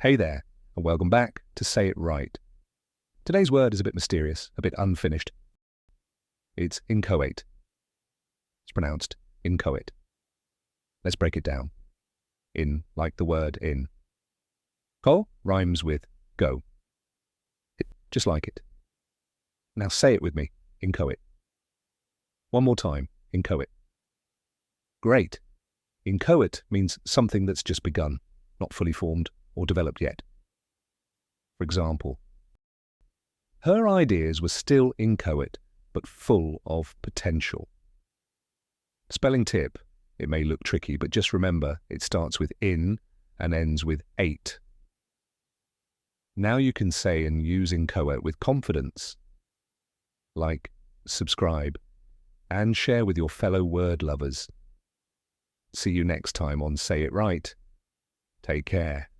Hey there, and welcome back to Say It Right. Today's word is a bit mysterious, a bit unfinished. It's in-cho-ate. It's pronounced in-cho-ate. Let's break it down. In, like the word in. Ko rhymes with go. Just like it. Now say it with me, in-cho-ate. One more time, in-cho-ate. Great. In-cho-ate means something that's just begun, not fully formed or developed yet. For example, her ideas were still in-cho-ate, but full of potential. Spelling tip, it may look tricky, but just remember it starts with in and ends with ate. Now you can say and use in-cho-ate with confidence, like subscribe, and share with your fellow word lovers. See you next time on Say It Right. Take care.